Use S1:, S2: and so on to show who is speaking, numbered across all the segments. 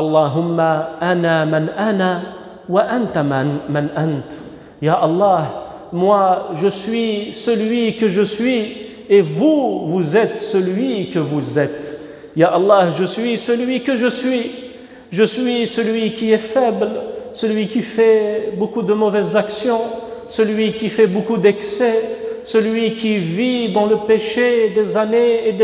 S1: Allahumma ana man ana wa anta man ant. Ya Allah, moi je suis celui que je suis et vous, vous êtes celui que vous êtes. Ya Allah, je suis celui que je suis. Je suis celui qui est faible, celui qui fait beaucoup de mauvaises actions, celui qui fait beaucoup d'excès, celui qui vit dans le péché des années et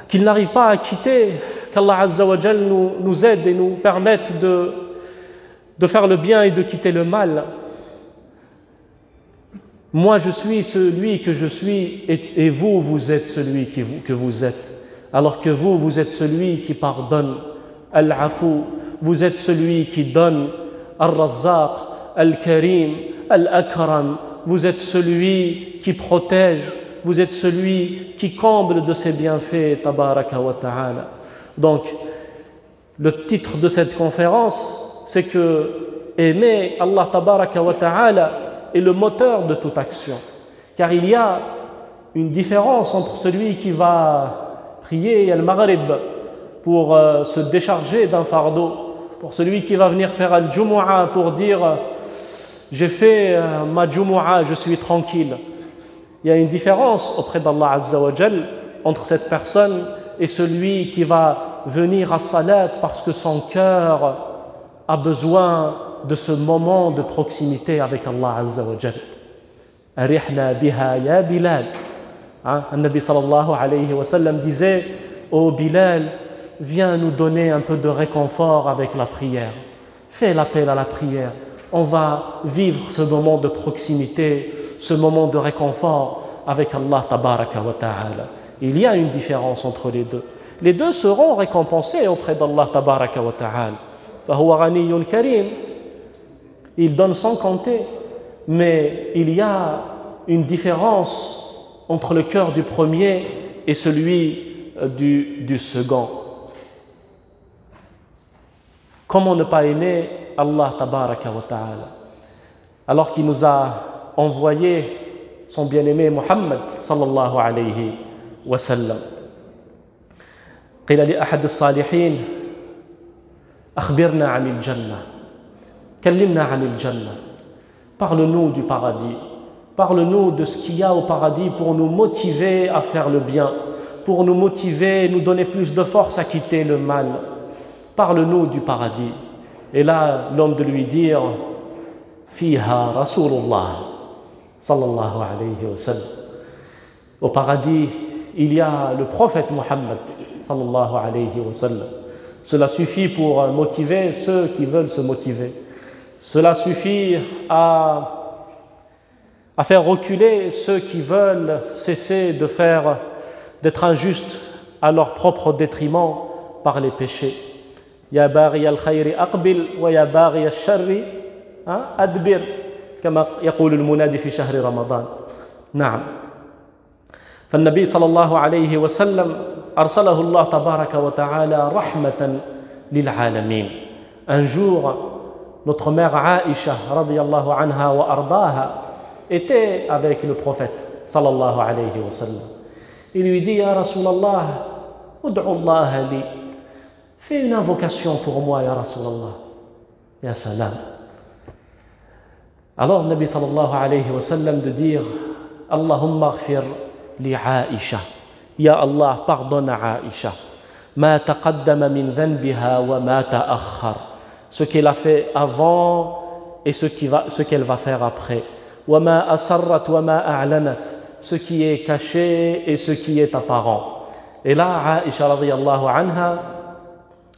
S1: qu'il n'arrive pas à quitter. Qu'Allah Azza wa Jal nous aide et nous permette de faire le bien et de quitter le mal. Moi, je suis celui que je suis et vous, vous êtes celui que vous êtes. Alors que vous, vous êtes celui qui pardonne, Al-Afou, vous êtes celui qui donne, Al-Razzaq, Al-Karim, Al-Akram, vous êtes celui qui protège, vous êtes celui qui comble de ses bienfaits, Tabaraka wa Ta'ala. Donc, le titre de cette conférence, c'est que aimer Allah Tabaraka wa Ta'ala est le moteur de toute action. Car il y a une différence entre celui qui va prier al-Maghrib pour se décharger d'un fardeau, pour celui qui va venir faire al-Jumu'ah pour dire j'ai fait ma Jumu'ah, je suis tranquille. Il y a une différence auprès d'Allah Azza wa Jal entre cette personne et celui qui va venir à Salat parce que son cœur a besoin de ce moment de proximité avec Allah Azza wa Jal. Arihna biha ya Bilal. Le Nabi sallallahu alayhi wa sallam disait: ô Bilal, viens nous donner un peu de réconfort avec la prière. Fais l'appel à la prière. On va vivre ce moment de proximité, ce moment de réconfort avec Allah tabaraka wa ta'ala. Il y a une différence entre les deux. Les deux seront récompensés auprès d'Allah tabaraka wa ta'ala. Fahuwa ghaniyyun karim. Il donne sans compter. Mais il y a une différence entre le cœur du premier et celui du second. Comment ne pas aimer Allah tabaraka wa ta'ala alors qu'il nous a envoyé son bien-aimé Muhammad sallallahu alayhi wa sallam. قيل لأحد الصالحين أخبرنا عن الجنة كلمنا عن الجنة. Parle-nous du paradis. Parle-nous de ce qu'il y a au paradis pour nous motiver à faire le bien, pour nous motiver, nous donner plus de force à quitter le mal. Parle-nous du paradis. Et là, l'homme de lui dire Fiha Rasulullah sallallahu alayhi wa sallam. Au paradis, il y a le prophète Muhammad sallallahu alayhi wa sallam. Cela suffit pour motiver ceux qui veulent se motiver. Cela suffit à faire reculer ceux qui veulent cesser d'être injustes à leur propre détriment par les péchés. Ya baghi al-khayri aqbil wa ya baghi al-sharri adbir, كما يقول المنادي في شهر رمضان. نعم. فالنبي صلى الله عليه وسلم أرسله الله تبارك وتعالى رحمة للعالمين. Un jour, notre mère Aïcha radiyallahu anha wa ardaha était avec le prophète sallallahu alayhi wa sallam. Il lui dit: Ya Rasulallah, ud'u Allah li. Fais une invocation pour moi, Ya Rasulallah. Ya salam. Alors, le Nabi sallallahu alayhi wa sallam de dire: Allahumma ghfir li Aïcha. Ya Allah, pardonne à Aïcha. Ma taqaddama min dhanbiha wa ma ta'akhkhar. Ce qu'elle a fait avant et ce qu'elle va faire après. وَمَا أَسَرَّتْ وَمَا أَعْلَنَتْ. Ce qui est caché et ce qui est apparent. Et là, Aïcha radiyallahu anha a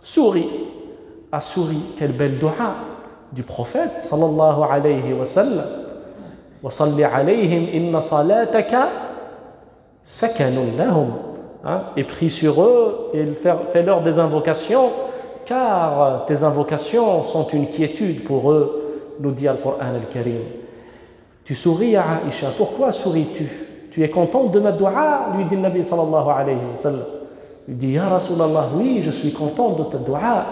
S1: souri. Quelle belle dua du prophète sallallahu alayhi wa sallam. وَصَلِّ عَلَيْهِمْ إِنَّ صَلَاتَكَ سَكَنٌ لَهُمْ. Et prie sur eux et fais-leur des invocations, car tes invocations sont une quiétude pour eux, nous dit le Coran al-Karim. Tu souris à Aïcha. Pourquoi souris-tu? Tu es contente de ma dua? Lui dit le Nabi sallallahu alayhi wa sallam. Il dit: Ya Rasulallah, oui, je suis contente de ta dua.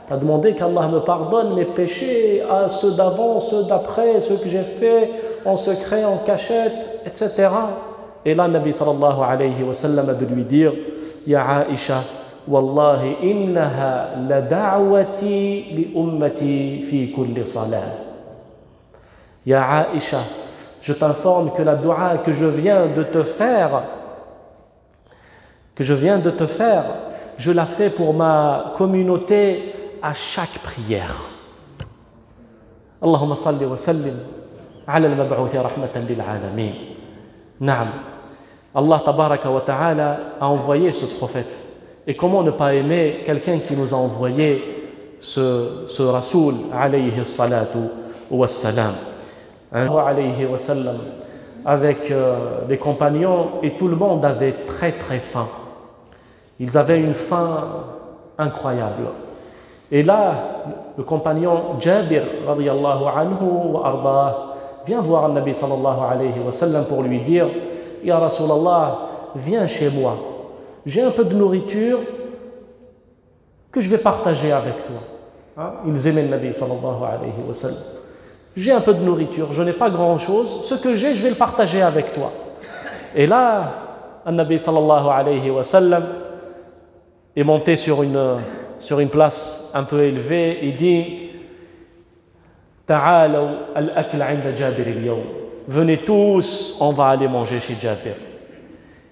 S1: Tu as demandé qu'Allah me pardonne mes péchés, ceux d'avant, ceux d'après, ceux que j'ai fait en secret, en cachette, etc. Et là, le Nabi sallallahu alayhi wa sallam a de lui dire: Ya Aïcha, والله إنها لدعوتي لأمتي في كل صلاة. Ya Aïcha, je t'informe que la dua que je viens de te faire, je la fais pour ma communauté à chaque prière. Allahumma salli wa sallim ala al-mab'outhi rahmatan lil alamin. Naam. Allah tabaraka wa ta'ala a envoyé ce prophète. Et comment ne pas aimer quelqu'un qui nous a envoyé ce Rasoul alayhi salatu wa salam. Alayhi wa sallam, avec les compagnons, et tout le monde avait très très faim. Ils avaient une faim incroyable. Et là, le compagnon Jabir radiyallahu anhu wa ardah vient voir le Nabi sallallahu alayhi wa sallam pour lui dire: Ya Rasulallah, viens chez moi. J'ai un peu de nourriture que je vais partager avec toi. Ils aimaient le Nabi sallallahu alayhi wa sallam. J'ai un peu de nourriture, je n'ai pas grand-chose. Ce que j'ai, je vais le partager avec toi. Et là, le Nabi sallallahu alayhi wa sallam est monté sur une place un peu élevée. Il dit: Ta'alaw al-akl 'inda Jabir al-yawm. Venez tous, on va aller manger chez Jabir.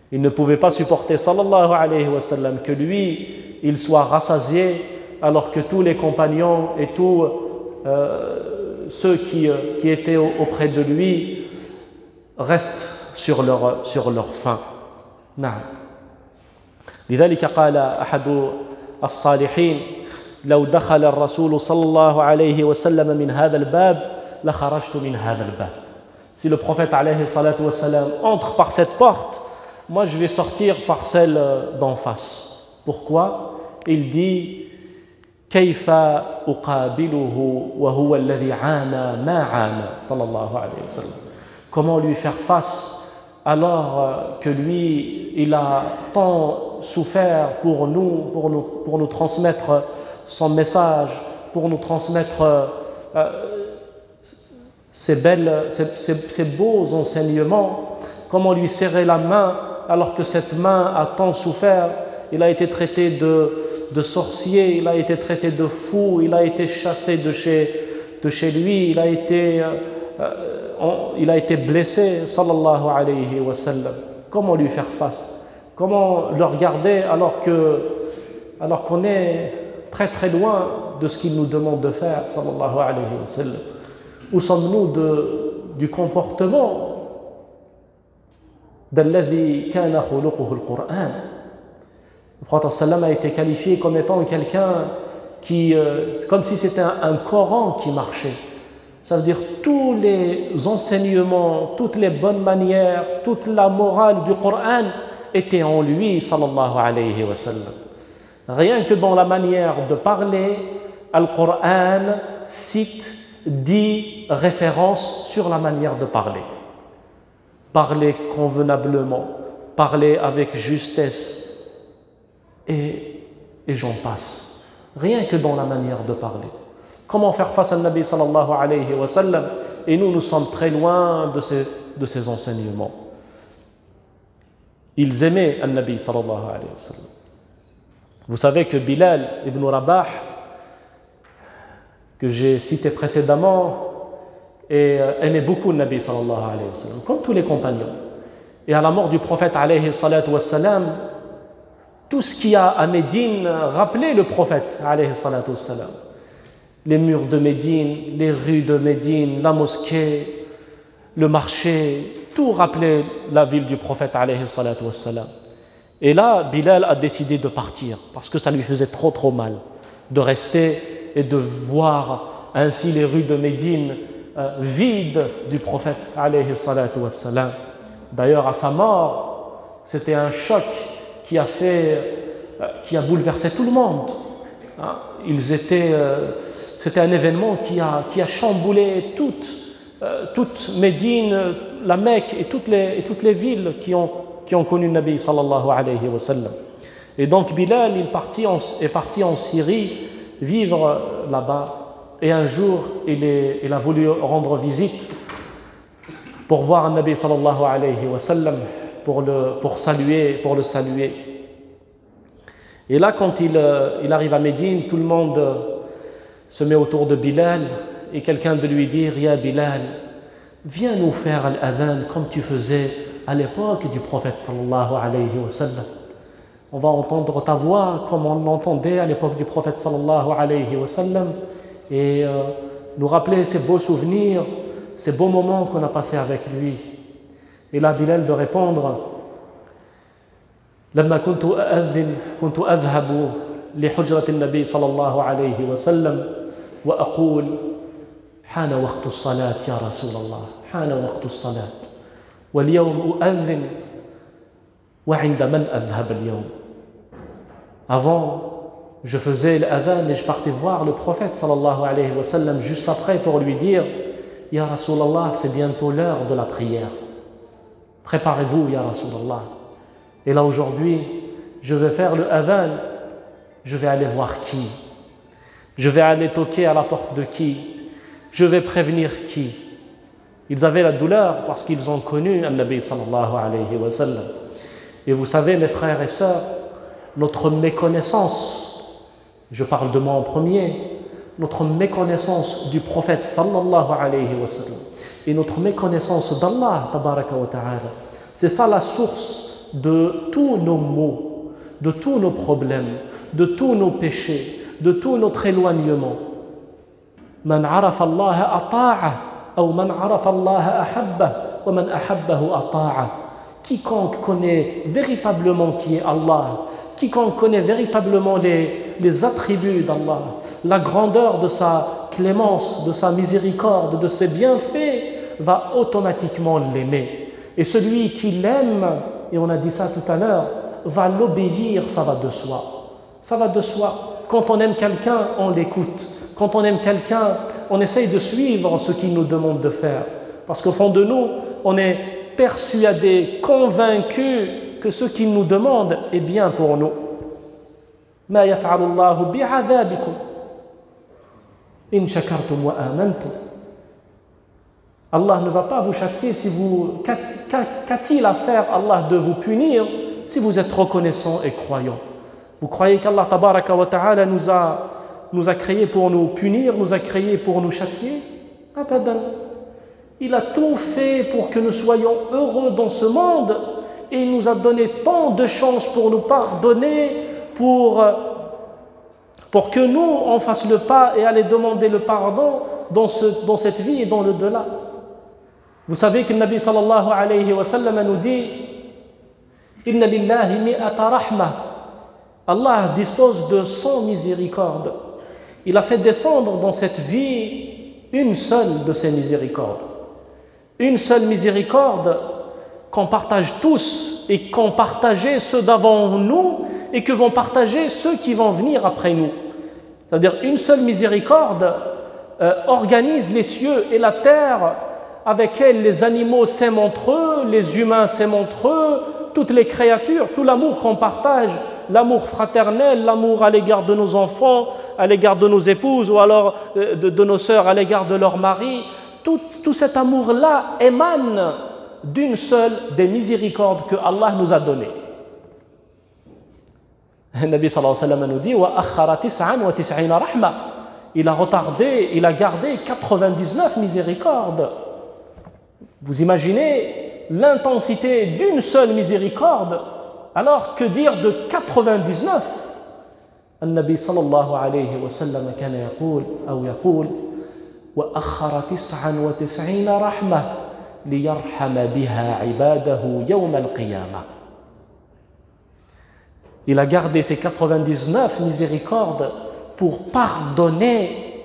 S1: Il ne pouvait pas supporter, sallallahu alayhi wa sallam, que lui, il soit rassasié, alors que tous les compagnons et tous ceux qui étaient auprès de lui restent sur leur faim. نعم. لذلك قال أحد الصالحين: لو دخل الرسول صلى الله عليه وسلم من هذا الباب لخرجت من هذا الباب. Si le prophète alayhi salatu wassalam entre par cette porte, moi je vais sortir par celle d'en face. Pourquoi? Il dit: كيف أقابله وهو الذي عانى ما عانى صلى الله عليه وسلم. Comment lui faire face alors que lui, il a tant souffert pour nous transmettre son message, pour nous transmettre ces beaux enseignements. Comment lui serrer la main alors que cette main a tant souffert. Il a été traité de sorcier, il a été traité de fou, il a été chassé de chez lui, il a été blessé, sallallahu alayhi wa sallam. Comment lui faire face? Comment le regarder alors qu'on est très très loin de ce qu'il nous demande de faire, sallallahu alayhi wa sallam? Où sommes-nous du comportement d'alladhi kana khuluquhu al-Qur'an? Le prophète sallam a été qualifié comme étant quelqu'un qui, comme si c'était un Coran qui marchait. Ça veut dire tous les enseignements, toutes les bonnes manières, toute la morale du Coran était en lui, sallallahu alayhi wa sallam. Rien que dans la manière de parler, Al-Qur'an cite 10 références sur la manière de parler. Parler convenablement, parler avec justesse, et j'en passe. Rien que dans la manière de parler. Comment faire face à Nabi sallallahu alayhi wa sallam? Et nous sommes très loin de ces enseignements. Ils aimaient Nabi sallallahu alayhi wa sallam. Vous savez que Bilal ibn Rabah, que j'ai cité précédemment, aimait beaucoup Nabi sallallahu alayhi wa sallam, comme tous les compagnons. Et à la mort du prophète alayhi salatu wa sallam, tout ce qui a à Médine rappelait le prophète alayhi salatu wa sallam. Les murs de Médine, les rues de Médine, la mosquée, le marché, tout rappelait la ville du prophète alayhi salatu wa sallam. Et là, Bilal a décidé de partir parce que ça lui faisait trop mal de rester et de voir ainsi les rues de Médine vides du prophète alayhi salatu wa sallam. D'ailleurs, à sa mort, c'était un choc qui a bouleversé tout le monde. C'était un événement qui a chamboulé toute Médine, la Mecque et toutes les villes qui ont connu le Nabi sallallahu alayhi wa sallam. Et donc Bilal est parti en Syrie vivre là-bas. Et un jour, il a voulu rendre visite pour voir le Nabi sallallahu alayhi wa sallam, pour le saluer. Et là, quand il arrive à Médine, tout le monde se met autour de Bilal et quelqu'un de lui dire « Ya Bilal, viens nous faire l'adhan comme tu faisais à l'époque du prophète sallallahu alayhi wa sallam. On va entendre ta voix comme on l'entendait à l'époque du prophète sallallahu alayhi wa sallam et nous rappeler ces beaux souvenirs, ces beaux moments qu'on a passés avec lui. » Et là, Bilal de répondre « Lamma kuntu a'adhin, kuntu adhabu li hujrat al-nabi sallallahu alayhi wa sallam wa aqul حان وقت الصلاة يا رسول الله حان وقت الصلاة واليوم أؤذن وعند من أذهب اليوم. » Avant, je faisais l'adhan et je partais voir le prophète sallallahu alayhi wa sallam juste après pour lui dire « Ya Rasulallah, c'est bientôt l'heure de la prière. Préparez-vous, Ya Rasulallah. » Et là aujourd'hui, je vais faire le adhan, je vais aller voir qui? Je vais aller toquer à la porte de qui? Je vais prévenir qui? Ils avaient la douleur parce qu'ils ont connu un Nabi sallallahu alayhi wa sallam. Et vous savez, mes frères et sœurs, notre méconnaissance, je parle de moi en premier, notre méconnaissance du prophète sallallahu alayhi wa sallam et notre méconnaissance d'Allah tabaraka wa ta'ala, c'est ça la source de tous nos maux, de tous nos problèmes, de tous nos péchés, de tout notre éloignement. Man arafa Allah ata'ah ou man arafa Allah ahabbah wa man ahabbahu ata'ah. Quiconque connaît véritablement qui est Allah, quiconque connaît véritablement les attributs d'Allah, la grandeur de sa clémence, de sa miséricorde, de ses bienfaits, va automatiquement l'aimer. Et celui qui l'aime, et on a dit ça tout à l'heure, va l'obéir, ça va de soi. Ça va de soi. Quand on aime quelqu'un, on l'écoute. Quand on aime quelqu'un, on essaye de suivre ce qu'il nous demande de faire. Parce qu'au fond de nous, on est persuadé, convaincu que ce qu'il nous demande est bien pour nous. Ma yaf'alu Allahu bi'adhabikum in shakartum wa amantum. Allah ne va pas vous châtier si vous... Qu'a-t-il à faire, Allah, de vous punir si vous êtes reconnaissant et croyant? Vous croyez qu'Allah tabaraka wa ta'ala nous a créés pour nous punir, nous a créés pour nous châtier? Abadan. Il a tout fait pour que nous soyons heureux dans ce monde et il nous a donné tant de chances pour nous pardonner, pour que nous, on fasse le pas et aller demander le pardon dans cette vie et dans le delà. Vous savez que le Nabi sallallahu alayhi wa sallam nous dit « Inna lillahi mi'ata rahma » Allah dispose de 100 miséricordes. Il a fait descendre dans cette vie une seule de ces miséricordes. Une seule miséricorde qu'on partage tous et qu'ont partagé ceux d'avant nous et que vont partager ceux qui vont venir après nous. C'est-à-dire une seule miséricorde organise les cieux et la terre, avec elle les animaux s'aiment entre eux, les humains s'aiment entre eux, toutes les créatures, tout l'amour qu'on partage, l'amour fraternel, l'amour à l'égard de nos enfants, à l'égard de nos épouses ou alors de nos sœurs à l'égard de leurs maris, tout cet amour-là émane d'une seule des miséricordes que Allah nous a données. Le Nabi sallallahu alayhi wa sallam nous dit wa akhara tis'an wa tis'ina rahma. Il a retardé, il a gardé 99 miséricordes. Vous imaginez l'intensité d'une seule miséricorde, alors que dire de 99? النبي صلى الله عليه وسلم كان يقول أو يقول وأخر 99 رحمة ليرحم بها عباده يوم القيامة. Il a gardé ces 99 miséricordes pour pardonner,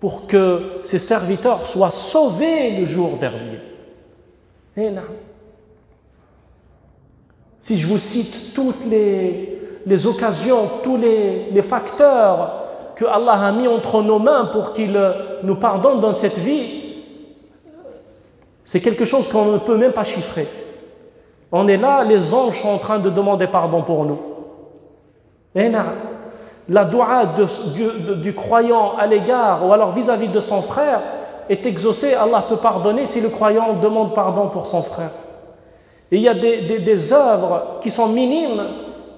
S1: pour que ses serviteurs soient sauvés le jour dernier. Et non. Si je vous cite toutes les occasions, tous les facteurs que Allah a mis entre nos mains pour qu'il nous pardonne dans cette vie, c'est quelque chose qu'on ne peut même pas chiffrer. On est là, les anges sont en train de demander pardon pour nous. Et non. La doua du croyant à l'égard ou alors vis-à-vis de son frère est exaucée. Allah peut pardonner si le croyant demande pardon pour son frère. Et il y a des œuvres qui sont minimes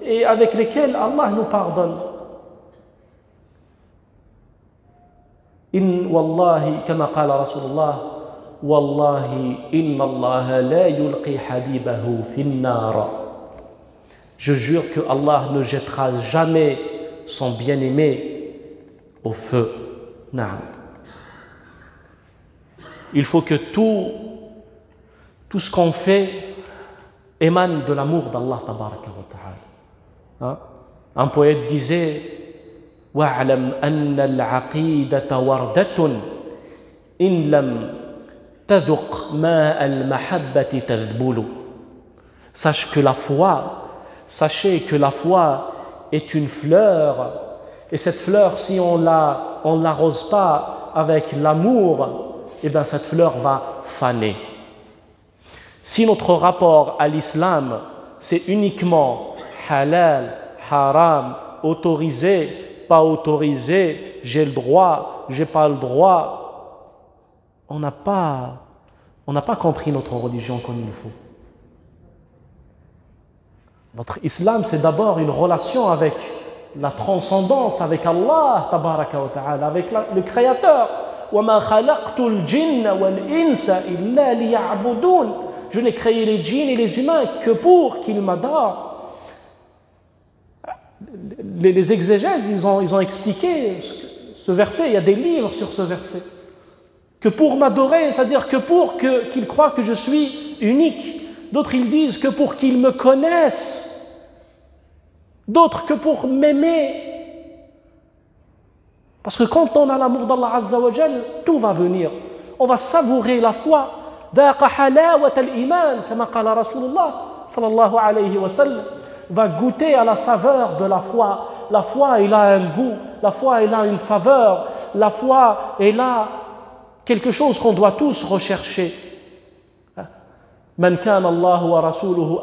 S1: et avec lesquels Allah nous pardonne. In wallahi, kama qala Rasulullah, wallahi inna Allah la yulqi habibahu fin nar. Je jure que Allah ne jettera jamais son bien-aimé au feu. Naam. Il faut que tout ce qu'on fait émane de l'amour d'Allah tabaraka wa ta'ala. Un poète disait wa'lam anna al-aqidata wardatun in lam tadhuq ma al-mahabbati tadhbulu. Sachez que la foi est une fleur, et cette fleur, si on l'arrose pas avec l'amour, eh bien cette fleur va faner. Si notre rapport à l'islam, c'est uniquement halal, haram, autorisé, pas autorisé, j'ai le droit, j'ai pas le droit, on n'a pas compris notre religion comme il faut. Notre islam, c'est d'abord une relation avec la transcendance, avec Allah, tabaraka wa ta'ala, avec le Créateur. وَمَا خَلَقْتُ الْجِنَّ وَالْإِنسَ إِلَّا لِيَعْبُدُونَ. Je n'ai créé les djinns et les humains que pour qu'ils m'adorent. Les exégèses, ils ont expliqué ce verset, il y a des livres sur ce verset. Que pour m'adorer, c'est-à-dire que pour qu'ils croient que je suis unique. D'autres, ils disent que pour qu'ils me connaissent. D'autres, que pour m'aimer. Parce que quand on a l'amour d'Allah Azza wa Jal, tout va venir. On va savourer la foi. ذاق حلاوة الإيمان كما قال رسول الله صلى الله عليه وسلم. Va goûter à la saveur de la foi. La foi, elle a un goût. La foi, elle a une saveur. La foi, elle a quelque chose qu'on doit tous rechercher. من كان الله ورسوله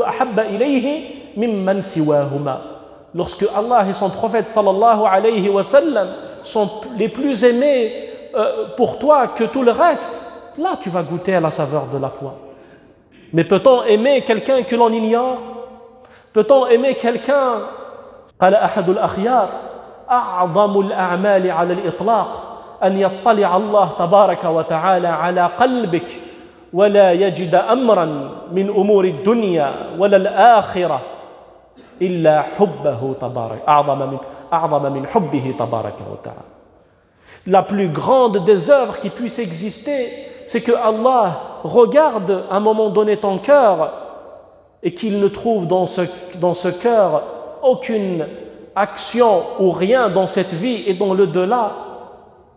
S1: أحب إليه ممن سواهما. Lorsque Allah et son prophète sallallahu alayhi wa sallam sont les plus aimés pour toi que tout le reste, là tu vas goûter à la saveur de la foi. Mais peut-on aimer quelqu'un que l'on ignore? Peut-on aimer quelqu'un? قال أحد الأخيار أعظم الأعمال على الإطلاق أن يطلع الله تبارك وتعالى على قلبك ولا يجد أمرا من أمور الدنيا ولا الآخرة إلا حبه تبارك أعظم من حبه تبارك وتعالى. La plus grande des œuvres qui puisse exister, c'est que Allah regarde à un moment donné ton cœur et qu'il ne trouve dans ce cœur aucune action ou rien dans cette vie et dans le delà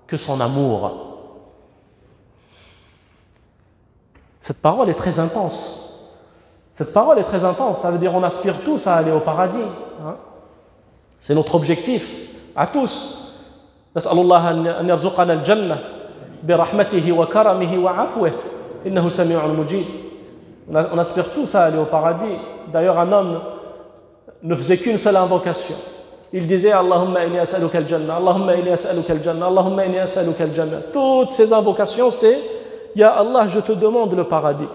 S1: que son amour. Cette parole est très intense. Cette parole est très intense. Ça veut dire qu'on aspire tous à aller au paradis. C'est notre objectif à tous. نسأل الله أن يرزقنا الجنة برحمته وكرمه وعفوه إنه سميع مجيب. On aspire tous à aller au paradis. D'ailleurs, un homme ne faisait qu'une seule invocation. Il disait Allahumma inni as'aluka al-jannah, Allahumma inni as'aluka al-jannah, Allahumma inni as'aluka al-jannah. Toutes ces invocations, c'est Ya Allah, je te demande le paradis.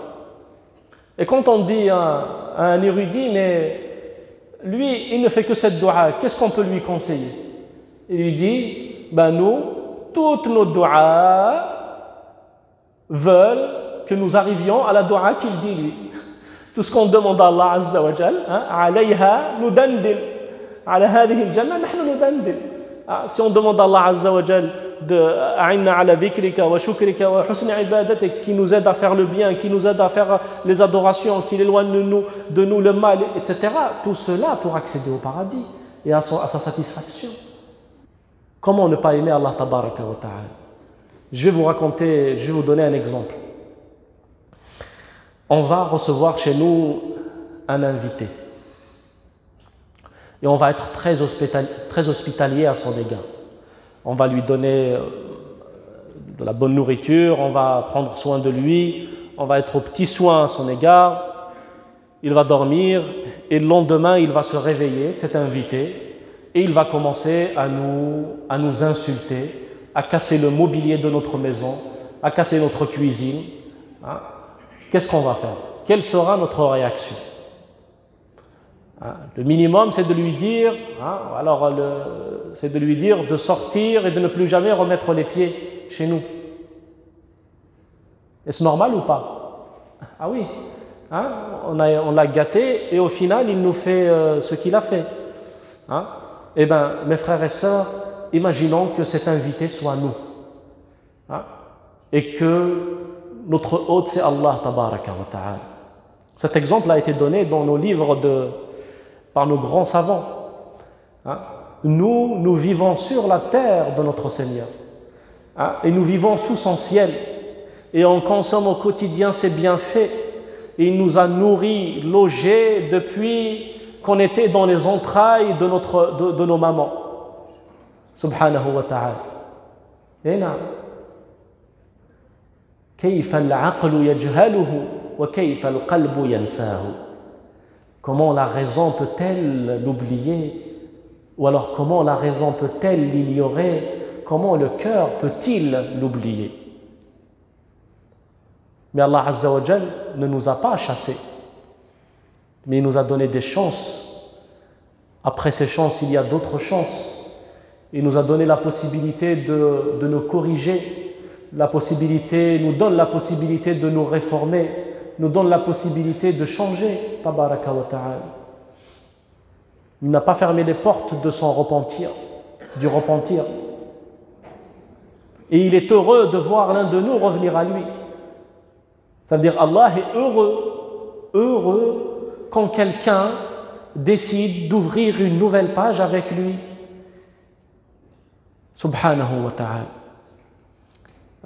S1: Et quand on dit à un érudit, mais lui, il ne fait que cette dua, qu'est-ce qu'on peut lui conseiller? Il lui dit ben nous, toutes nos duas veulent que nous arrivions à la dua qu'il dit lui. Tout ce qu'on demande à Allah Azza wa Jal, alayha nudandil, ala hadhihi al-jannah nahnu nudandil. Si on demande à Allah Azza wa Jal de a'inna ala dhikrika wa shukrika wa husni ibadatik, qui nous aide à faire le bien, qui nous aide à faire les adorations, qui éloigne de nous le mal, etc. Tout cela pour accéder au paradis et à sa satisfaction. Comment ne pas aimer Allah tabaraka wa ta'ala? Je vais vous donner un exemple. On va recevoir chez nous un invité. Et on va être très hospitalier à son égard. On va lui donner de la bonne nourriture, on va prendre soin de lui, on va être aux petits soins à son égard. Il va dormir et le lendemain, il va se réveiller, cet invité, et il va commencer à nous insulter, à casser le mobilier de notre maison, à casser notre cuisine. Qu'est-ce qu'on va faire? Quelle sera notre réaction? Le minimum, c'est de lui dire, c'est de lui dire de sortir et de ne plus jamais remettre les pieds chez nous. Est-ce normal ou pas? Ah oui, on l'a gâté et au final, il nous fait ce qu'il a fait. Eh bien, mes frères et sœurs, imaginons que cet invité soit nous. Et que notre hôte, c'est Allah tabaraka wa ta'ala. Cet exemple a été donné dans nos livres par nos grands savants. Nous vivons sur la terre de notre Seigneur. Et nous vivons sous son ciel. Et on consomme au quotidien ses bienfaits. Et il nous a nourris, logés depuis qu'on était dans les entrailles de nos mamans. Subhanahu wa ta'ala. Et là, كيف العقل يجهله وكيف القلب ينساه. Comment la raison peut-elle l'oublier? Ou alors comment la raison peut-elle l'ignorer? Comment le cœur peut-il l'oublier? Mais Allah Azza wa Jal ne nous a pas chassés, mais il nous a donné des chances. Après ces chances, il y a d'autres chances. Il nous a donné la possibilité de nous corriger, nous donne la possibilité de nous réformer, nous donne la possibilité de changer, tabaraka wa ta'ala. Il n'a pas fermé les portes de son repentir, du repentir. Et il est heureux de voir l'un de nous revenir à lui. Ça veut dire Allah est heureux quand quelqu'un décide d'ouvrir une nouvelle page avec lui. Subhanahu wa ta'ala.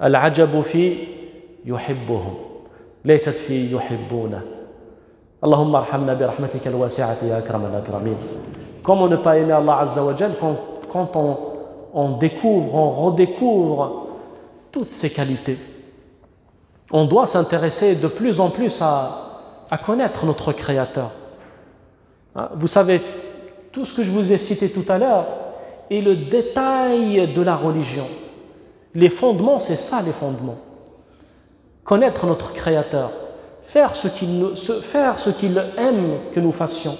S1: العجب في يحبهم ليست في يحبونه اللهم ارحمنا برحمتك الواسعة يا أكرم الأكرمين. Comment ne pas aimer Allah Azza wa Jal quand on découvre, on redécouvre toutes ses qualités. On doit s'intéresser de plus en plus à connaître notre Créateur. Vous savez, tout ce que je vous ai cité tout à l'heure est le détail de la religion. Les fondements, c'est ça les fondements. Connaître notre Créateur, faire ce qu'il aime que nous fassions.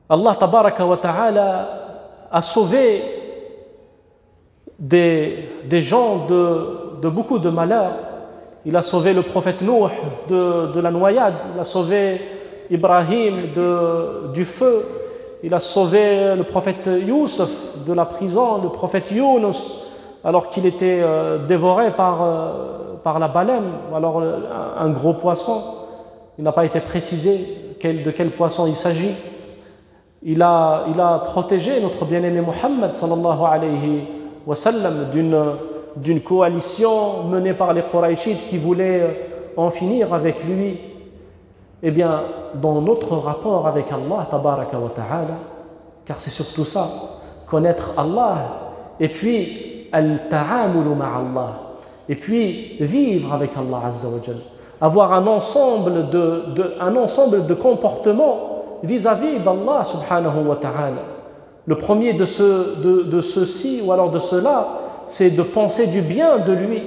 S1: Allah tabaraka wa ta'ala a sauvé des gens de beaucoup de malheurs. Il a sauvé le prophète Nuh de la noyade, il a sauvé Ibrahim du feu. Il a sauvé le prophète Youssef de la prison, le prophète Yunus, alors qu'il était dévoré par la baleine, alors un gros poisson. Il n'a pas été précisé de quel poisson il s'agit. Il a protégé notre bien-aimé Muhammad sallallahu alayhi wa sallam d'une coalition menée par les Qurayshites qui voulaient en finir avec lui. Eh bien, dans notre rapport avec Allah, tabaraka wa ta'ala, car c'est surtout ça, connaître Allah, et puis al-ta'amulu ma'allah, et puis vivre avec Allah Azza wa Jal, avoir un ensemble de comportements vis-à-vis d'Allah subhanahu wa ta'ala. Le premier de ceux-ci ou alors de ceux-là, c'est de penser du bien de lui.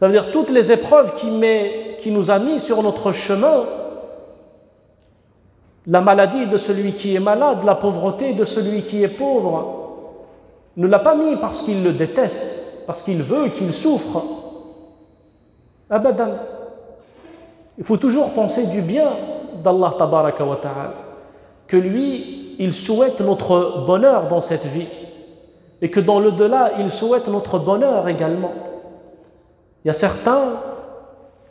S1: Ça veut dire toutes les épreuves qui nous a mis sur notre chemin, la maladie de celui qui est malade, la pauvreté de celui qui est pauvre, ne l'a pas mis parce qu'il le déteste, parce qu'il veut qu'il souffre. Abadan. Il faut toujours penser du bien d'Allah tabaraka wa ta'ala, que lui, il souhaite notre bonheur dans cette vie, et que dans l'au-delà, il souhaite notre bonheur également. Il y a certains,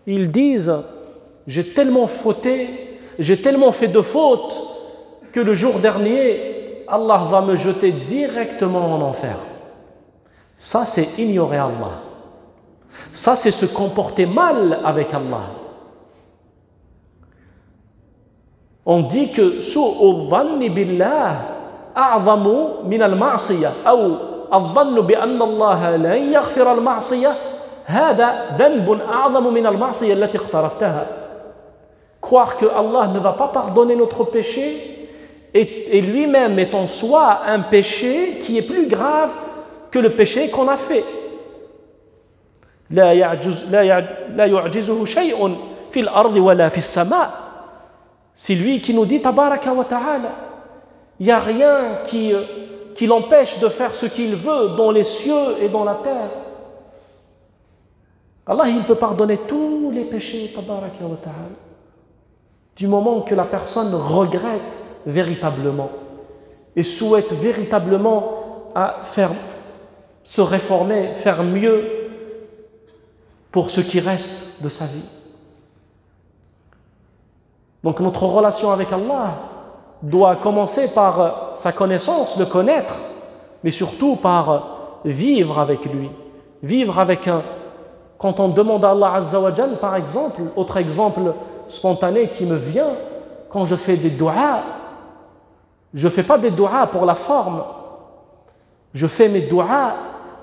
S1: ils disent « J'ai tellement fauté, j'ai tellement fait de fautes que le jour dernier, Allah va me jeter directement en enfer. » Ça, c'est ignorer Allah. Ça, c'est se comporter mal avec Allah. On dit que « Su'u dhanni billah a'zamu min al-ma'siyah » ou « Al-dhannu bi anna Allah la yaghfir al-ma'siyah » Croire que Allah ne va pas pardonner notre péché et lui-même est en soi un péché qui est plus grave que le péché qu'on a fait. لا لا يعجزه شيء في الأرض ولا في السماء. C'est lui qui nous dit tabaraka wa ta'ala. Il n'y a rien qui l'empêche de faire ce qu'il veut dans les cieux et dans la terre. Allah, il peut pardonner tous les péchés, tabaraka wa ta'ala, du moment que la personne regrette véritablement et souhaite véritablement se réformer, faire mieux pour ce qui reste de sa vie. Donc notre relation avec Allah doit commencer par sa connaissance, le connaître, mais surtout par vivre avec lui. Vivre avec quand on demande à Allah Azza wa Jal, par exemple, autre exemple spontané qui me vient, quand je fais des du'as, je ne fais pas des du'as pour la forme. Je fais mes du'as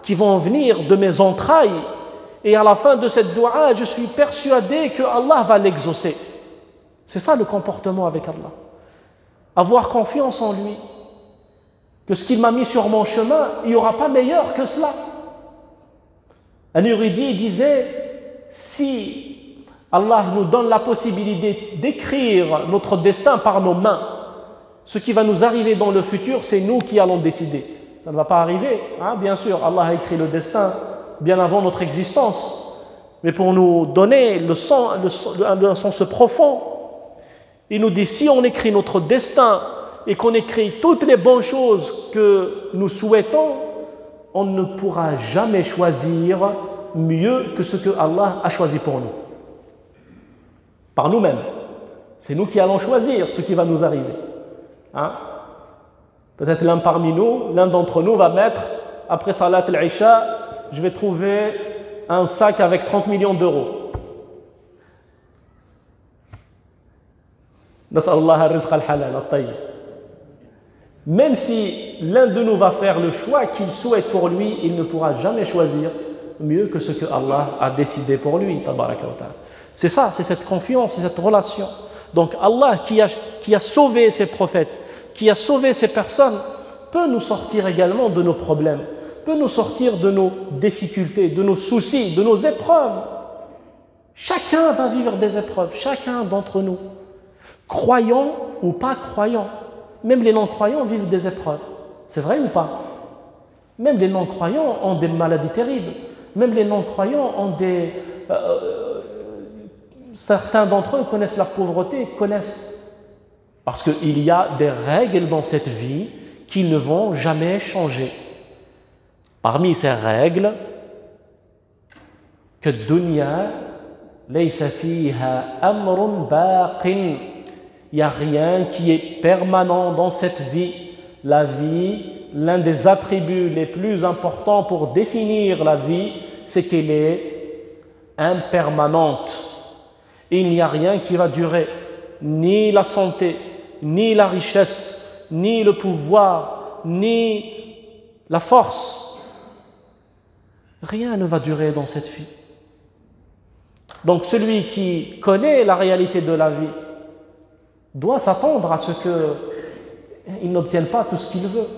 S1: qui vont venir de mes entrailles, et à la fin de cette du'a, je suis persuadé que Allah va l'exaucer. C'est ça le comportement avec Allah. Avoir confiance en lui, que ce qu'il m'a mis sur mon chemin, il n'y aura pas meilleur que cela. Un érudit disait, si Allah nous donne la possibilité d'écrire notre destin par nos mains, ce qui va nous arriver dans le futur, c'est nous qui allons décider. Ça ne va pas arriver, hein? Bien sûr, Allah a écrit le destin bien avant notre existence. Mais pour nous donner un sens profond, il nous dit, si on écrit notre destin et qu'on écrit toutes les bonnes choses que nous souhaitons, on ne pourra jamais choisir mieux que ce que Allah a choisi pour nous. Par nous-mêmes. C'est nous qui allons choisir ce qui va nous arriver. Hein? Peut-être l'un parmi nous, l'un d'entre nous va mettre, après Salat al-Isha, je vais trouver un sac avec 30 millions d'euros. Même si l'un de nous va faire le choix qu'il souhaite pour lui, il ne pourra jamais choisir mieux que ce que Allah a décidé pour lui. C'est ça, c'est cette confiance, c'est cette relation. Donc Allah qui a sauvé ses prophètes, qui a sauvé ces personnes, peut nous sortir également de nos problèmes, peut nous sortir de nos difficultés, de nos soucis, de nos épreuves. Chacun va vivre des épreuves, chacun d'entre nous, croyants ou pas croyants. Même les non-croyants vivent des épreuves. C'est vrai ou pas? Même les non-croyants ont des maladies terribles. Même les non-croyants ont certains d'entre eux connaissent la pauvreté, parce qu'il y a des règles dans cette vie qui ne vont jamais changer. Parmi ces règles, que dunya laysa fiha amrun baqin. Il n'y a rien qui est permanent dans cette vie. La vie, l'un des attributs les plus importants pour définir la vie, c'est qu'elle est impermanente. Il n'y a rien qui va durer, ni la santé, ni la richesse, ni le pouvoir, ni la force. Rien ne va durer dans cette vie. Donc celui qui connaît la réalité de la vie doit s'attendre à ce qu'il n'obtienne pas tout ce qu'il veut.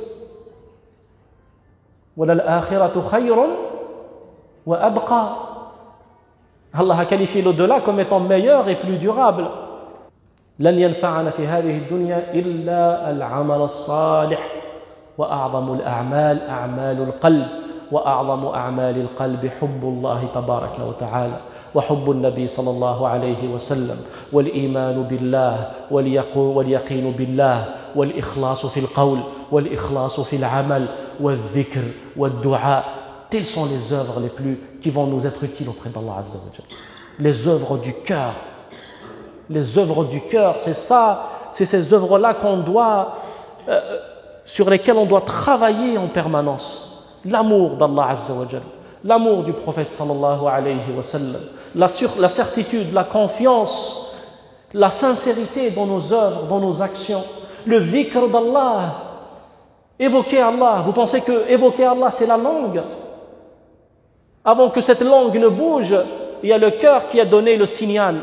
S1: Allah a qualifié l'au-delà comme étant meilleur et plus durable. لن ينفعنا في هذه الدنيا إلا العمل الصالح وأعظم الأعمال أعمال القلب وأعظم أعمال القلب حب الله تبارك وتعالى وحب النبي صلى الله عليه وسلم والإيمان بالله واليقين بالله والإخلاص في القول والإخلاص في العمل والذكر والدعاء. Telles sont les œuvres qui vont nous être utiles auprès d'Allah Azza wa Jalla. Les œuvres du cœur. Les œuvres du cœur, c'est ça, c'est ces œuvres-là sur lesquelles on doit travailler en permanence. L'amour d'Allah Azza wa Jalla, l'amour du prophète sallallahu alayhi wa sallam, la certitude, la confiance, la sincérité dans nos œuvres, dans nos actions, le dhikr d'Allah, évoquer Allah. Vous pensez que évoquer Allah c'est la langue? Avant que cette langue ne bouge, il y a le cœur qui a donné le signal.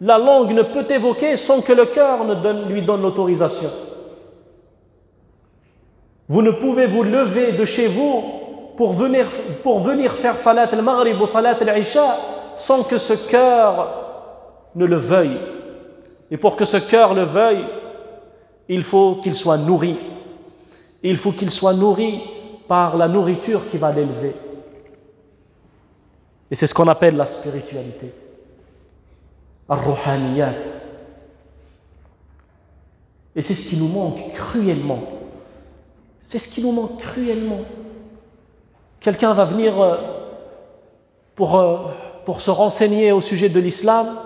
S1: La langue ne peut évoquer sans que le cœur lui donne l'autorisation. Vous ne pouvez vous lever de chez vous pour venir faire salat al-maghrib ou salat al-isha sans que ce cœur ne le veuille. Et pour que ce cœur le veuille, il faut qu'il soit nourri. Il faut qu'il soit nourri par la nourriture qui va l'élever. Et c'est ce qu'on appelle la spiritualité. Ar-Ruhaniyat. Et c'est ce qui nous manque cruellement. C'est ce qui nous manque cruellement. Quelqu'un va venir pour se renseigner au sujet de l'islam.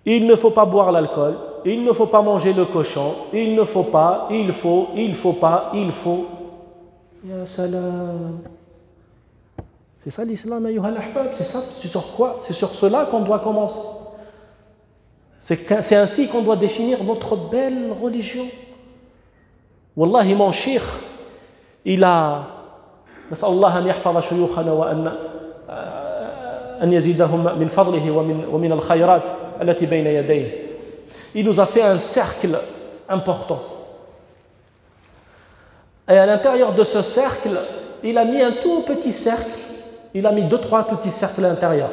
S1: Il ne faut pas boire l'alcool, il ne faut pas manger le cochon, il ne faut pas, il faut pas, il faut. Ya salam. C'est ça l'islam, ayyuhal ahbab, c'est ça, c'est sur quoi? C'est sur cela qu'on doit commencer. C'est ainsi qu'on doit définir notre belle religion. Wallahi, mon cheikh, il a. نسأل الله أن يحفظ شيوخنا وأن يزيدهم من فضله ومن الخيرات التي بين يديه. Il nous a fait un cercle important. Et à l'intérieur de ce cercle, il a mis un tout petit cercle. Il a mis 2-3 petits cercles à l'intérieur,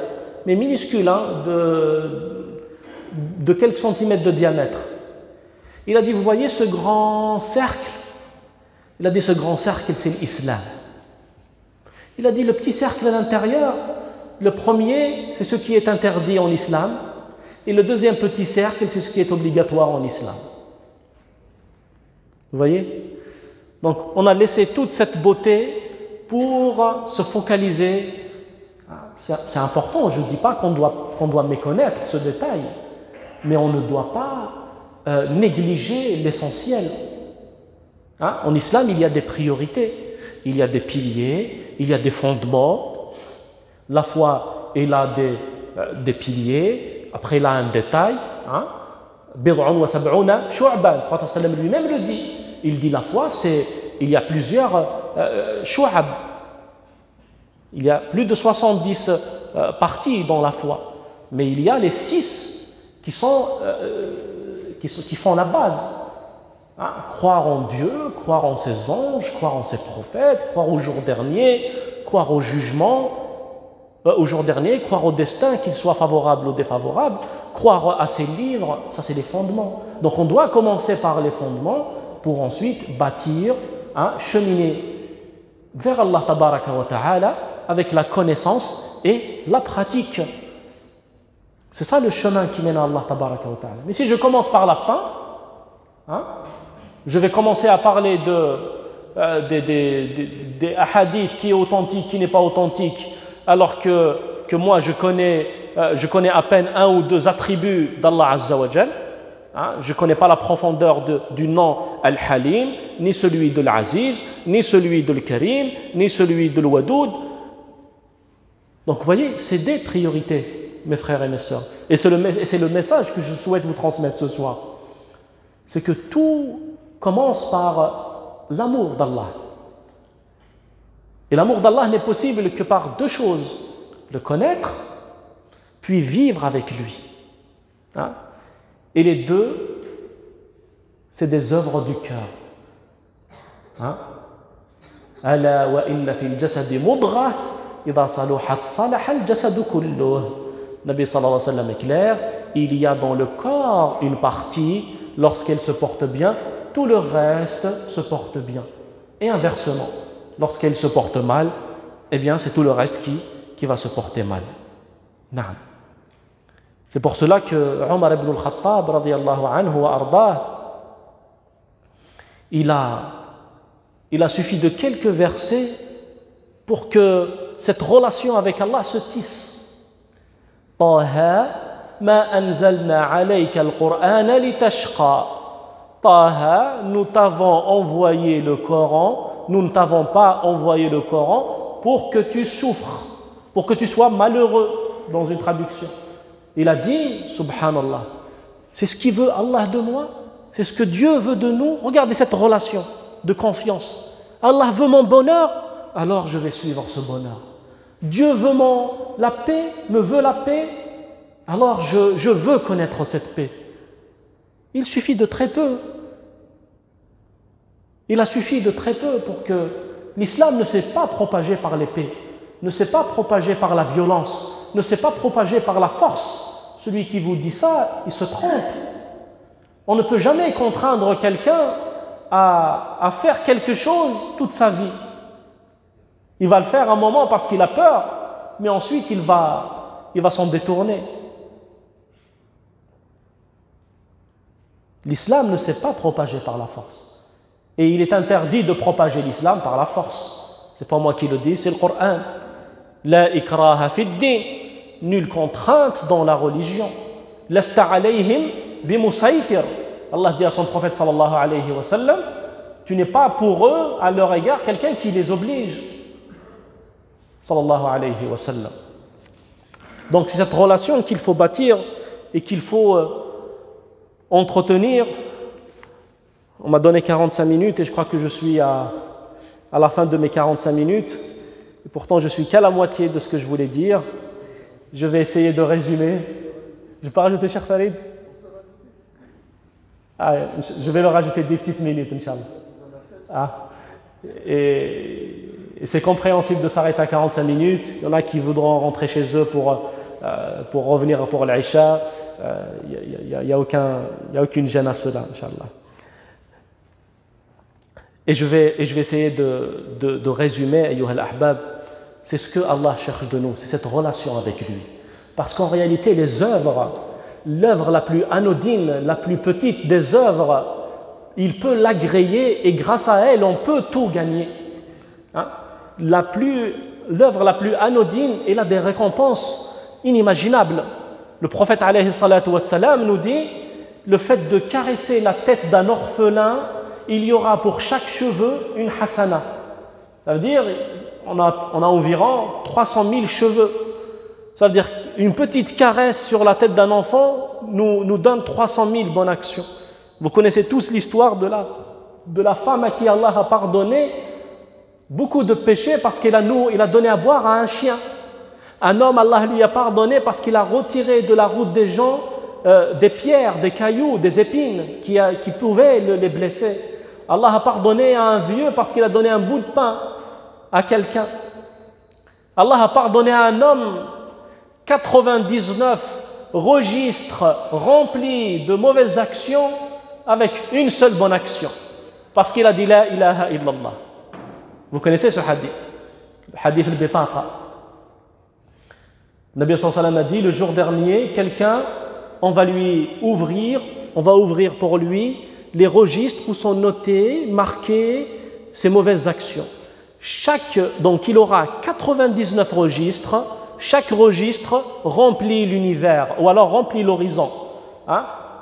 S1: mais minuscules, hein, de quelques centimètres de diamètre. Il a dit, vous voyez ce grand cercle? Il a dit, ce grand cercle, c'est l'islam. Il a dit, le petit cercle à l'intérieur, le premier, c'est ce qui est interdit en islam, et le deuxième petit cercle, c'est ce qui est obligatoire en islam. Vous voyez? Donc, on a laissé toute cette beauté pour se focaliser. C'est important, je ne dis pas qu'on doit méconnaître ce détail, mais on ne doit pas négliger l'essentiel. Hein? En islam, il y a des priorités, il y a des piliers, il y a des fondements. La foi, elle a des piliers, après elle a un détail. Bid'un wa sab'una shu'ban. Le prophète sallam lui-même le dit. Il dit la foi, il y a plusieurs shu'ab. Il y a plus de 70 parties dans la foi. Mais il y a les 6 qui font la base. Croire en Dieu, croire en ses anges, croire en ses prophètes, croire au jour dernier, croire au jugement, au jour dernier, croire au destin, qu'il soit favorable ou défavorable, croire à ses livres, ça c'est les fondements. Donc on doit commencer par les fondements pour ensuite bâtir, cheminer vers Allah tabaraka wa ta'ala avec la connaissance et la pratique. C'est ça le chemin qui mène à Allah tabaraka wa ta'ala. Mais si je commence par la fin, je vais commencer à parler des hadiths qui est authentique, qui n'est pas authentique, alors que moi je connais à peine 1 ou 2 attributs d'Allah Azza wa Jal. Je ne connais pas la profondeur du nom Al-Halim, ni celui de l'Aziz, ni celui de l'Karim, ni celui de l'Wadoud. Donc vous voyez, c'est des priorités, mes frères et mes sœurs. Et c'est le message que je souhaite vous transmettre ce soir. C'est que tout commence par l'amour d'Allah. Et l'amour d'Allah n'est possible que par 2 choses. Le connaître, puis vivre avec lui. Et les 2, c'est des œuvres du cœur. Ala wa inna fil jasadi mudghah idha saluhat salaha al jasadu kulluh. Nabi sallallahu alayhi wa sallam est clair, il y a dans le corps une partie, lorsqu'elle se porte bien, tout le reste se porte bien. Et inversement, lorsqu'elle se porte mal, eh bien c'est tout le reste qui va se porter mal. Naam. C'est pour cela que Omar ibn al-Khattab, radiyallahu anhu wa ardah, il a suffi de quelques versets pour que cette relation avec Allah se tisse. Taha ma anzalna alayka al-Qur'ana litashqa. Taha, nous t'avons envoyé le Coran, nous ne t'avons pas envoyé le Coran pour que tu souffres, pour que tu sois malheureux, dans une traduction. Il a dit, subhanallah, c'est ce qu'il veut Allah de moi, c'est ce que Dieu veut de nous. Regardez cette relation de confiance. Allah veut mon bonheur, alors je vais suivre ce bonheur. Dieu veut la paix, me veut la paix, alors je veux connaître cette paix. Il suffit de très peu. Il a suffi de très peu pour que l'islam ne s'est pas propagé par l'épée. ne s'est pas propagé par la violence, ne s'est pas propagé par la force. Celui qui vous dit ça, il se trompe. On ne peut jamais contraindre quelqu'un à faire quelque chose toute sa vie. Il va le faire un moment parce qu'il a peur, mais ensuite il va s'en détourner. L'islam ne s'est pas propagé par la force. Et il est interdit de propager l'islam par la force. C'est pas moi qui le dis, c'est le Coran. La ikraha fid din. Nulle contrainte dans la religion. Lasta alayhim bimusaytir. Allah dit à son prophète sallallahu alayhi wa sallam, tu n'es pas pour eux, à leur égard, quelqu'un qui les oblige. Sallallahu alayhi wa sallam. Donc c'est cette relation qu'il faut bâtir et qu'il faut entretenir. On m'a donné 45 minutes et je crois que je suis à la fin de mes 45 minutes. Et pourtant je suis qu'à la moitié de ce que je voulais dire. Je vais essayer de résumer. Je ne vais pas rajouter, cher Farid? Je vais leur rajouter 10 petites minutes, Inch'Allah. Et c'est compréhensible de s'arrêter à 45 minutes. Il y en a qui voudront rentrer chez eux pour revenir pour l'Aïcha. Il n'y a aucune gêne à cela, Inch'Allah. Et je vais essayer de résumer, ayyuha al-ahbab, c'est ce que Allah cherche de nous, c'est cette relation avec lui. Parce qu'en réalité, l'œuvre la plus anodine, la plus petite des œuvres, il peut l'agréer et grâce à elle, on peut tout gagner. L'œuvre la plus anodine, elle a des récompenses inimaginables. Le prophète alayhi salatu wassalam nous dit, le fait de caresser la tête d'un orphelin, il y aura pour chaque cheveu une hasana. Ça veut dire, on a environ 300 000 cheveux. Ça veut dire qu'une petite caresse sur la tête d'un enfant nous donne 300 000 bonnes actions. Vous connaissez tous l'histoire de la femme à qui Allah a pardonné beaucoup de péchés parce qu'il a donné à boire à un chien. Un homme, Allah lui a pardonné parce qu'il a retiré de la route des gens des pierres, des cailloux, des épines qui pouvaient les blesser. Allah a pardonné à un vieux parce qu'il a donné un bout de pain à quelqu'un. Allah a pardonné à un homme 99 registres remplis de mauvaises actions avec une seule bonne action. Parce qu'il a dit La ilaha illallah. Vous connaissez ce hadith? Le hadith al-Bitaqa. Le Nabi sallallahu alayhi wa sallam a dit le jour dernier, quelqu'un, on va ouvrir pour lui les registres où sont notés, marqués ses mauvaises actions. Donc il aura 99 registres, chaque registre remplit l'univers, ou alors remplit l'horizon.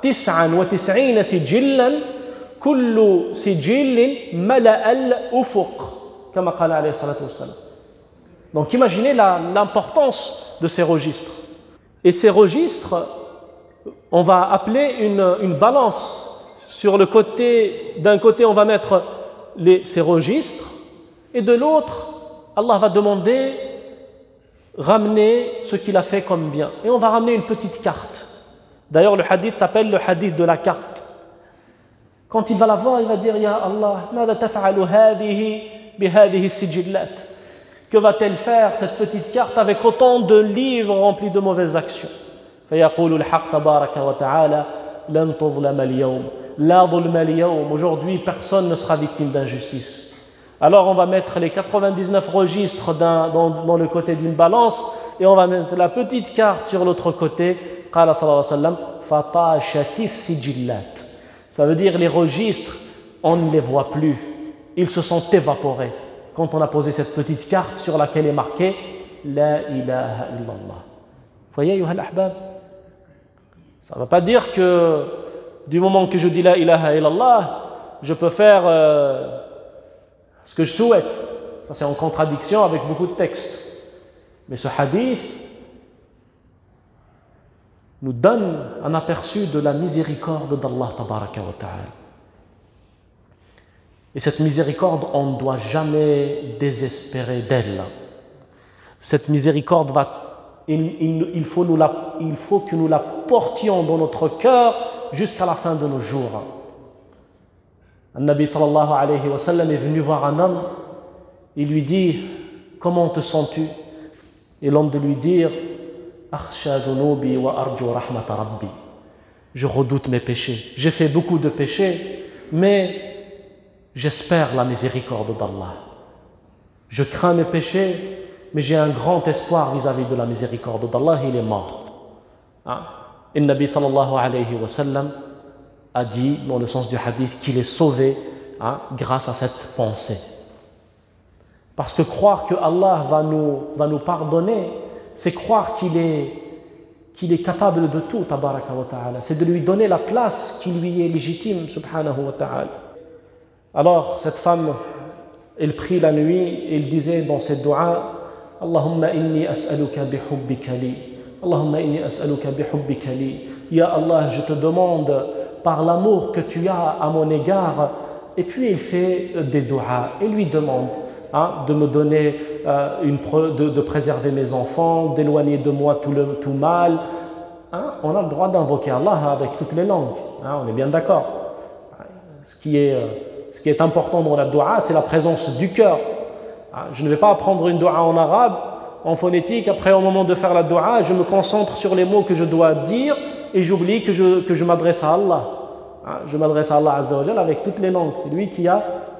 S1: 99 sijillan, kullu sijillin mala'al ufuq, comme qala alayhi salatu wassalam. Donc imaginez l'importance de ces registres. Et ces registres, on va appeler une balance. D'un côté, on va mettre ces registres, et de l'autre, Allah va demander ramener ce qu'il a fait comme bien. Et on va ramener une petite carte. D'ailleurs, le hadith s'appelle le hadith de la carte. Quand il va la voir, il va dire Ya Allah, ماذا تفعل هذه بهذه السجلات? Que va-t-elle faire, cette petite carte, avec autant de livres remplis de mauvaises actions? فيقول الحق تبارك وتعالى لن تظلم اليوم لا ظلم اليوم. Aujourd'hui, personne ne sera victime d'injustice. Alors on va mettre les 99 registres dans le côté d'une balance et on va mettre la petite carte sur l'autre côté. قال صلى الله عليه وسلم فطاشت السجلات. Ça veut dire les registres, on ne les voit plus. Ils se sont évaporés quand on a posé cette petite carte sur laquelle est marqué La ilaha illallah. Vous voyez, ayyuha al-ahbab, ça ne veut pas dire que du moment que je dis La ilaha illallah, je peux faire ce que je souhaite. Ça, c'est en contradiction avec beaucoup de textes. Mais ce hadith nous donne un aperçu de la miséricorde d'Allah tabaraka wa ta'ala. Et cette miséricorde, on ne doit jamais désespérer d'elle. Cette miséricorde, il faut que nous la portions dans notre cœur jusqu'à la fin de nos jours. Un Nabi sallallahu alayhi wa sallam est venu voir un homme. Il lui dit, comment te sens-tu? Et l'homme de lui dire Akhsha dhunubi wa arju rahmata rabbi. Je redoute mes péchés. J'ai fait beaucoup de péchés, mais j'espère la miséricorde d'Allah. Je crains mes péchés, mais j'ai un grand espoir vis-à-vis de la miséricorde d'Allah. Il est mort. Et le Nabi sallallahu alayhi wa sallam a dit, dans le sens du hadith, qu'il est sauvé grâce à cette pensée. Parce que croire que Allah va nous pardonner, c'est croire qu'il est capable de tout, tabaraka wa ta'ala. C'est de lui donner la place qui lui est légitime, subhanahu wa ta'ala. Alors, cette femme, elle prie la nuit et elle disait dans cette dua, Allahumma inni as'aluka bihubbika li. Allahumma inni as'aluka bihubbika li. Ya Allah, je te demande par l'amour que tu as à mon égard. Et puis il fait des du'as et lui demande de me donner, de préserver mes enfants, d'éloigner de moi tout mal. On a le droit d'invoquer Allah avec toutes les langues. On est bien d'accord. Ce qui est important dans la dua, c'est la présence du cœur. Je ne vais pas apprendre une dua en arabe, en phonétique. Après, au moment de faire la dua, je me concentre sur les mots que je dois dire et j'oublie que je m'adresse à Allah. Je m'adresse à Allah Azza wa Jal avec toutes les langues. C'est lui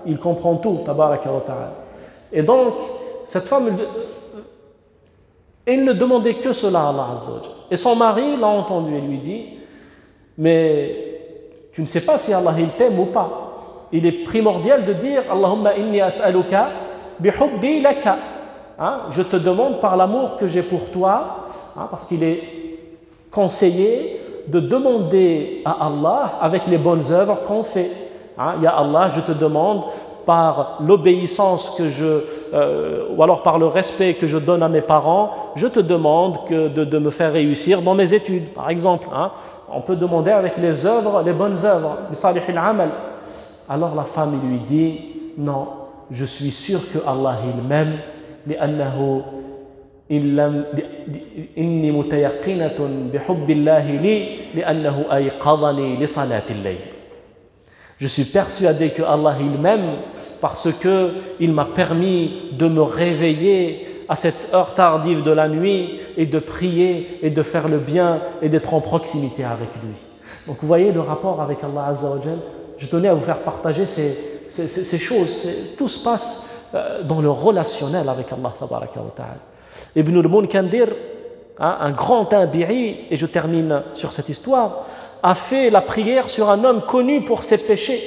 S1: il comprend tout, tabaraka wa ta'ala. Et donc, cette femme, elle ne demandait que cela à Allah Azza wa Jal. Et son mari l'a entendu et lui dit, mais tu ne sais pas si Allah il t'aime ou pas. Il est primordial de dire Allahumma inni as'aluka bihubbi laka. Je te demande par l'amour que j'ai pour toi, parce qu'il est conseillé de demander à Allah avec les bonnes œuvres qu'on fait. Ya Allah, je te demande par l'obéissance ou alors par le respect que je donne à mes parents, je te demande de me faire réussir dans mes études, par exemple. On peut demander avec les œuvres, les bonnes œuvres, les salihil amal. Alors la femme lui dit, non, je suis sûr que Allah il m'aime, لأنه إني متيقنة بحب الله لي لأنه أيقظني لصلاة الليل. Je suis persuadé que Allah il m'aime parce que il m'a permis de me réveiller à cette heure tardive de la nuit et de prier et de faire le bien et d'être en proximité avec lui. Donc vous voyez le rapport avec Allah Azza wa Jal. Je tenais à vous faire partager ces choses. Tout se passe dans le relationnel avec Allah tabaraka wa ta'ala. Ibn al-Munkandir, un grand tabi'i, et je termine sur cette histoire, a fait la prière sur un homme connu pour ses péchés.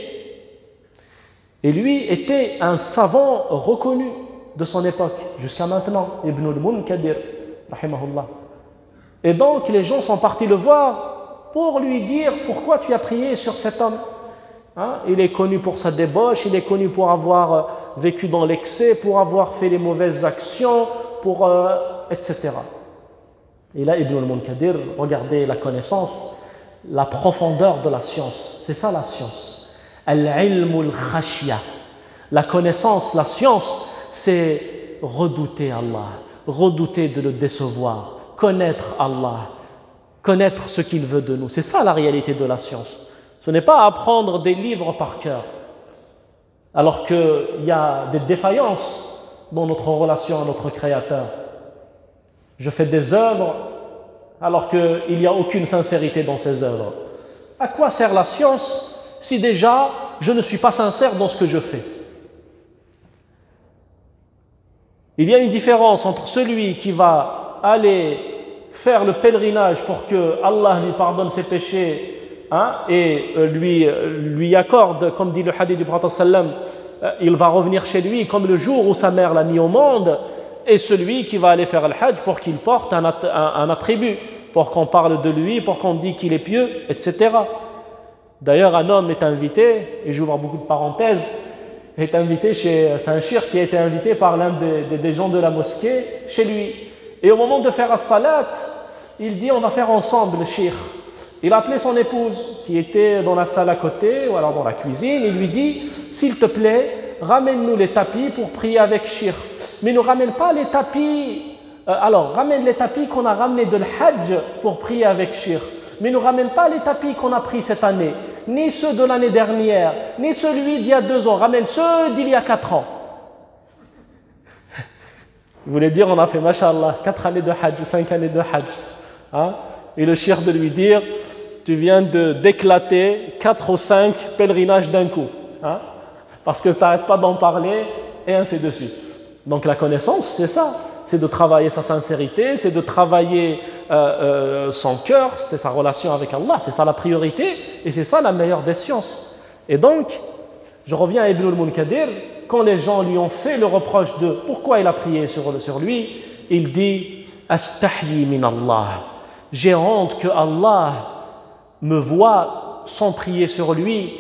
S1: Et lui était un savant reconnu de son époque, jusqu'à maintenant, Ibn al-Munkandir, rahimahullah. Et donc les gens sont partis le voir pour lui dire pourquoi tu as prié sur cet homme. Il est connu pour sa débauche, il est connu pour avoir vécu dans l'excès, pour avoir fait les mauvaises actions, etc. Et là, Ibn al-Munkadir, regardez la connaissance, la profondeur de la science. C'est ça la science. Al-ilm al-khashya. La connaissance, la science, c'est redouter Allah, redouter de le décevoir, connaître Allah, connaître ce qu'il veut de nous. C'est ça la réalité de la science. Ce n'est pas apprendre des livres par cœur, alors qu'il y a des défaillances dans notre relation à notre Créateur. Je fais des œuvres alors qu'il n'y a aucune sincérité dans ces œuvres. À quoi sert la science si déjà je ne suis pas sincère dans ce que je fais? Il y a une différence entre celui qui va aller faire le pèlerinage pour que Allah lui pardonne ses péchés et lui accorde, comme dit le hadith du prophète sallam, il va revenir chez lui comme le jour où sa mère l'a mis au monde, et celui qui va aller faire le hajj pour qu'il porte un attribut, pour qu'on parle de lui, pour qu'on dise qu'il est pieux, etc. D'ailleurs, un homme est invité, et j'ouvre beaucoup de parenthèses, c'est un shir qui a été invité par l'un des gens de la mosquée chez lui. Et au moment de faire as-salat, il dit on va faire ensemble le shir. Il a appelé son épouse qui était dans la salle à côté ou alors dans la cuisine. Il lui dit s'il te plaît, ramène-nous les tapis pour prier avec shir. Mais ne ramène pas les tapis. Ramène les tapis qu'on a ramenés de l'Hajj pour prier avec shir. Mais ne ramène pas les tapis qu'on a pris cette année, ni ceux de l'année dernière, ni celui d'il y a 2 ans. Ramène ceux d'il y a 4 ans. Il voulait dire, on a fait, mashallah, 4 années de hajj ou 5 années de hajj. Hein? Et le shir de lui dire, tu viens d'éclater 4 ou 5 pèlerinages d'un coup. Hein? Parce que tu n'arrêtes pas d'en parler, et ainsi de suite. Donc la connaissance, c'est ça. C'est de travailler sa sincérité, c'est de travailler son cœur, c'est sa relation avec Allah, c'est ça la priorité, et c'est ça la meilleure des sciences. Et donc, je reviens à Ibn al-Munkadir, quand les gens lui ont fait le reproche de pourquoi il a prié sur lui, il dit « Astahyi min Allah » j'ai honte que Allah me voie sans prier sur lui,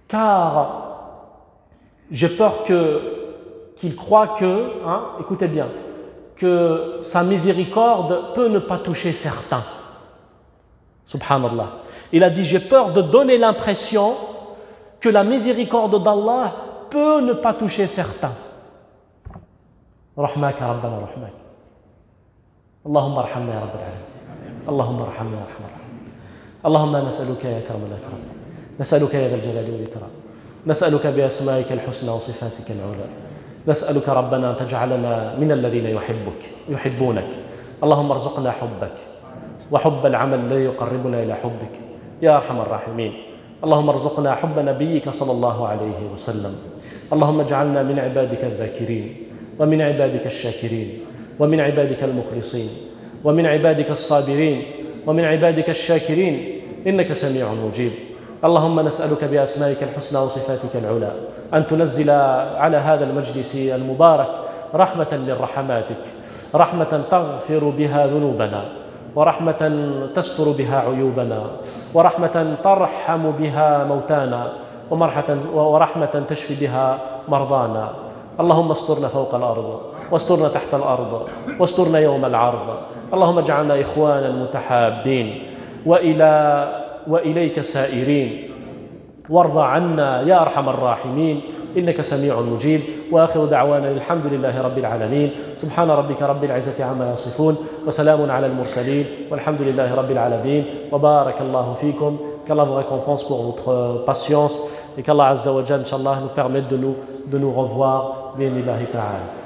S1: car j'ai peur qu'il croit que, hein, écoutez bien, que sa miséricorde peut ne pas toucher certains. Subhanallah. Il a dit, j'ai peur de donner l'impression que la miséricorde d'Allah peut ne pas toucher certains. Rahmaka Rabbana Rahmak. Allahumma arhamna ya Rabbil alamin. اللهم ارحمنا يا ارحم الراحمين. اللهم نسألك يا أكرم الأكرم، نسألك يا ذا الجلال والإكرام، نسألك بأسمائك الحسنى وصفاتك العلى، نسألك ربنا أن تجعلنا من الذين يحبونك. اللهم ارزقنا حبك وحب العمل الذي يقربنا إلى حبك يا أرحم الراحمين. اللهم ارزقنا حب نبيك صلى الله عليه وسلم. اللهم اجعلنا من عبادك الذاكرين ومن عبادك الشاكرين ومن عبادك المخلصين ومن عبادك الصابرين ومن عبادك الشاكرين إنك سميع مجيب. اللهم نسألك بأسمائك الحسنى وصفاتك العلى أن تنزل على هذا المجلس المبارك رحمة من رحماتك، رحمة تغفر بها ذنوبنا، ورحمة تستر بها عيوبنا، ورحمة ترحم بها موتانا، ورحمة تشفي بها مرضانا. اللهم استرنا فوق الأرض، واسترنا تحت الأرض، واسترنا يوم العرض. اللهم اجعلنا إخوانا متحابين وإليك سائرين، وارض عنا يا أرحم الراحمين إنك سميع مجيب. وآخر دعوانا الحمد لله رب العالمين. سبحان ربك رب العزة عما يصفون، وسلام على المرسلين، والحمد لله رب العالمين. وبارك الله فيكم. Qu'Allah vous récompense pour votre patience et qu'Allah Azza wa Jalla, Inch'Allah, nous permette de nous revoir. Bi'inillahi ta'ala.